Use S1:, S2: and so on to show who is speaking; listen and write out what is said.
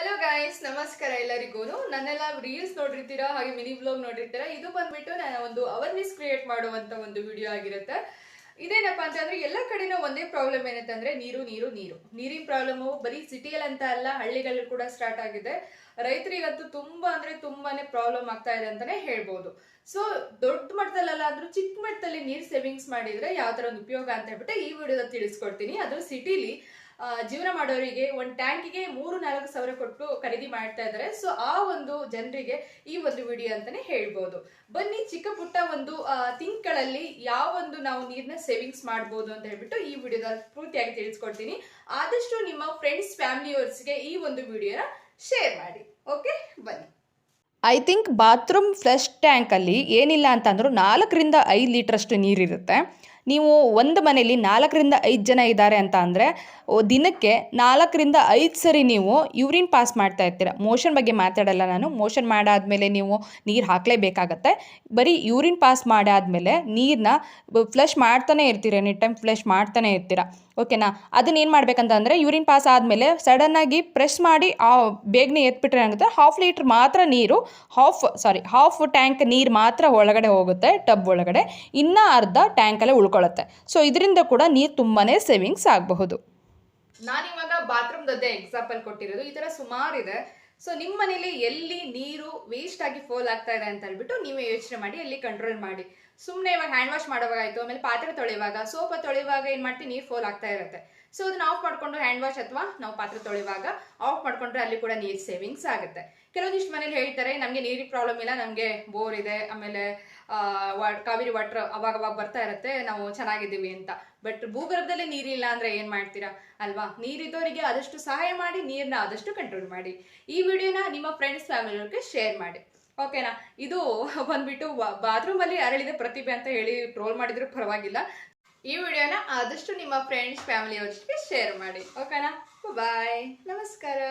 S1: Hello guys, ನಮಸ್ಕಾರ ಎಲ್ಲರಿಗೂ. ನನ್ನೆಲ್ಲ ರೀಲ್ಸ್ ನೋಡಿರ್ತೀರಾ, ಹಾಗೆ ಮಿನಿ ಬ್ಲಾಗ್ ನೋಡಿರ್ತೀರಾ. ಇದು ಬಂದ್ಬಿಟ್ಟು ನಾನು ಒಂದು ಅವೇರ್ನೆಸ್ ಕ್ರಿಯೇಟ್ ಮಾಡುವಂತ ಒಂದು ವಿಡಿಯೋ ಆಗಿರುತ್ತೆ. ಇದೇನಪ್ಪ ಅಂತಂದ್ರೆ ಎಲ್ಲ ಕಡೆನೂ ಒಂದೇ ಪ್ರಾಬ್ಲಮ್ ಏನಂತಂದ್ರೆ ನೀರು ನೀರು ನೀರು ನೀರಿನ ಪ್ರಾಬ್ಲಮ್ ಬರೀ ಸಿಟಿಯಲ್ಲಿ ಅಂತ ಅಲ್ಲ, ಹಳ್ಳಿಗಳಲ್ಲಿ ಕೂಡ ಸ್ಟಾರ್ಟ್ ಆಗಿದೆ. ರೈತರಿಗಂತೂ ತುಂಬಾ ಅಂದ್ರೆ ತುಂಬಾನೇ ಪ್ರಾಬ್ಲಮ್ ಆಗ್ತಾ ಇದೆ ಅಂತಾನೆ ಹೇಳ್ಬೋದು. ಸೊ ದೊಡ್ಡ ಮಟ್ಟದಲ್ಲ ಅಂದ್ರೂ ಚಿಕ್ಕ ಮಟ್ಟದಲ್ಲಿ ನೀರ್ ಸೇವಿಂಗ್ಸ್ ಮಾಡಿದ್ರೆ ಯಾವ ತರ ಒಂದು ಉಪಯೋಗ ಅಂತ ಹೇಳ್ಬಿಟ್ಟು ಈ ವಿಡಿಯೋದಲ್ಲಿ ತಿಳಿಸ್ಕೊಡ್ತೀನಿ. ಅದು ಸಿಟಿಲಿ ಜೀವನ ಮಾಡೋರಿಗೆ ಒಂದು ಟ್ಯಾಂಕಿಗೆ 3-4 ಸಾವಿರ ಕೊಟ್ಟು ಖರೀದಿ ಮಾಡ್ತಾ ಇದ್ದಾರೆ. ಸೊ ಆ ಒಂದು ಜನರಿಗೆ ಈ ಒಂದು ವಿಡಿಯೋ ಅಂತಾನೆ ಹೇಳ್ಬೋದು. ಬನ್ನಿ, ಚಿಕ್ಕ ಪುಟ್ಟ ಒಂದು ತಿಂಗಳಲ್ಲಿ ಯಾವ ಒಂದು ನಾವು ನೀರ್ನ ಸೇವಿಂಗ್ಸ್ ಮಾಡ್ಬೋದು ಅಂತ ಹೇಳ್ಬಿಟ್ಟು ಈ ವಿಡಿಯೋದಲ್ಲಿ ಪೂರ್ತಿಯಾಗಿ ತಿಳಿಸ್ಕೊಡ್ತೀನಿ. ಆದಷ್ಟು ನಿಮ್ಮ ಫ್ರೆಂಡ್ಸ್ ಫ್ಯಾಮಿಲಿಯವರ್ಸ್ಗೆ ಈ ಒಂದು ವಿಡಿಯೋನ ಶೇರ್ ಮಾಡಿ. ಓಕೆ, ಬನ್ನಿ.
S2: ಐ ಥಿಂಕ್ ಬಾತ್ರೂಮ್ ಫ್ಲಶ್ ಟ್ಯಾಂಕಲ್ಲಿ ಏನಿಲ್ಲ ಅಂತಂದ್ರೂ 4-5 ಲೀಟ್ರಷ್ಟು ನೀರಿರುತ್ತೆ. ನೀವು ಒಂದು ಮನೇಲಿ 4-5 ಜನ ಇದ್ದಾರೆ ಅಂತ ಅಂದರೆ ದಿನಕ್ಕೆ 4-5 ಸರಿ ನೀವು ಯೂರಿನ್ ಪಾಸ್ ಮಾಡ್ತಾ ಇರ್ತೀರ. ಮೋಷನ್ ಬಗ್ಗೆ ಮಾತಾಡಲ್ಲ ನಾನು. ಮೋಷನ್ ಮಾಡಾದ್ಮೇಲೆ ನೀವು ನೀರು ಹಾಕಲೇಬೇಕಾಗತ್ತೆ. ಬರೀ ಯೂರಿನ್ ಪಾಸ್ ಮಾಡಾದ್ಮೇಲೆ ನೀರನ್ನ ಫ್ಲಶ್ ಮಾಡ್ತಾನೆ ಇರ್ತೀರ, ಎನಿ ಟೈಮ್ ಫ್ಲಶ್ ಮಾಡ್ತಾನೆ ಇರ್ತೀರ. ಓಕೆನಾ? ಅದನ್ನ ಏನು ಮಾಡ್ಬೇಕಂತಂದರೆ ಯೂರಿನ್ ಪಾಸ್ ಆದಮೇಲೆ ಸಡನ್ನಾಗಿ ಪ್ರೆಸ್ ಮಾಡಿ ಬೇಗನೆ ಎತ್ಬಿಟ್ರೆ ಏನಾಗುತ್ತೆ, ಹಾಫ್ ಲೀಟ್ರ್ ಮಾತ್ರ ನೀರು, ಹಾಫ್ ಟ್ಯಾಂಕ್ ನೀರು ಮಾತ್ರ ಒಳಗಡೆ ಹೋಗುತ್ತೆ ಟಬ್ ಒಳಗಡೆ, ಇನ್ನೂ ಅರ್ಧ ಟ್ಯಾಂಕಲ್ಲೇ ಉಳ್ಕೊಳ್ಳುತ್ತೆ. ಸೊ ಇದರಿಂದ ಕೂಡ ನೀರು ತುಂಬಾ ಸೇವಿಂಗ್ಸ್ ಆಗಬಹುದು.
S1: ನಾನಿವಾಗ ಬಾತ್ರೂಮ್ದದ್ದೇ ಎಕ್ಸಾಂಪಲ್ ಕೊಟ್ಟಿರೋದು. ಈ ತರ ಸುಮಾರು ಇದೆ. ಸೊ ನಿಮ್ಮ ಮನೇಲಿ ಎಲ್ಲಿ ನೀರು ವೇಸ್ಟ್ ಆಗಿ ಫೋಲ್ ಆಗ್ತಾ ಇದೆ ಅಂತ ಹೇಳ್ಬಿಟ್ಟು ನೀವೇ ಯೋಚನೆ ಮಾಡಿ, ಎಲ್ಲಿ ಕಂಟ್ರೋಲ್ ಮಾಡಿ. ಸುಮ್ಮನೆ ಇವಾಗ ಹ್ಯಾಂಡ್ ವಾಶ್ ಮಾಡುವಾಗ ಆಯ್ತು, ಆಮೇಲೆ ಪಾತ್ರೆ ತೊಳೆಯುವಾಗ, ಸೋಪ ತೊಳೆಯುವಾಗ ಏನ್ ಮಾಡ್ತೀವಿ, ನೀರು ಫೋಲ್ ಆಗ್ತಾ ಇರುತ್ತೆ. ಸೊ ಅದನ್ನ ಆಫ್ ಮಾಡ್ಕೊಂಡು ಹ್ಯಾಂಡ್ ವಾಶ್ ಅಥವಾ ನಾವು ಪಾತ್ರೆ ತೊಳೆಯುವಾಗ ಆಫ್ ಮಾಡ್ಕೊಂಡ್ರೆ ಅಲ್ಲಿ ಕೂಡ ನೀರು ಸೇವಿಂಗ್ಸ್ ಆಗುತ್ತೆ. ಕೆಲವೊಂದಿಷ್ಟು ಮನೇಲಿ ಹೇಳ್ತಾರೆ, ನಮಗೆ ನೀರಿನ ಪ್ರಾಬ್ಲಮ್ ಇಲ್ಲ, ನಮಗೆ ಬೋರ್ ಇದೆ, ಆಮೇಲೆ ಕಾವೇರಿ ವಾಟರ್ ಅವಾಗ ಬರ್ತಾ ಇರುತ್ತೆ, ನಾವು ಚೆನ್ನಾಗಿದ್ದೀವಿ ಅಂತ. ಬಟ್ ಭೂಗರ್ಭದಲ್ಲೇ ನೀರಿಲ್ಲ ಅಂದ್ರೆ ಏನ್ ಮಾಡ್ತೀರಾ ಅಲ್ವಾ? ನೀರಿದ್ದವರಿಗೆ ಆದಷ್ಟು ಸಹಾಯ ಮಾಡಿ, ನೀರನ್ನ ಆದಷ್ಟು ಕಂಟ್ರೋಲ್ ಮಾಡಿ. ಈ ವಿಡಿಯೋನ ನಿಮ್ಮ ಫ್ರೆಂಡ್ಸ್ ಫ್ಯಾಮಿಲಿಯವ್ರಿಗೆ ಶೇರ್ ಮಾಡಿ. ಓಕೆನಾ? ಇದು ಬಂದ್ಬಿಟ್ಟು ಬಾತ್ರೂಮ್ ಅಲ್ಲಿ ಅರಳಿದ ಪ್ರತಿಭೆ ಅಂತ ಹೇಳಿ ಟ್ರೋಲ್ ಮಾಡಿದ್ರು ಪರವಾಗಿಲ್ಲ. ಈ ವಿಡಿಯೋನ ಆದಷ್ಟು ನಿಮ್ಮ ಫ್ರೆಂಡ್ಸ್ ಫ್ಯಾಮಿಲಿಯವ್ರಿಗೆ ಶೇರ್ ಮಾಡಿ. ಓಕೆನಾ? ಬಾಯ್, ನಮಸ್ಕಾರ.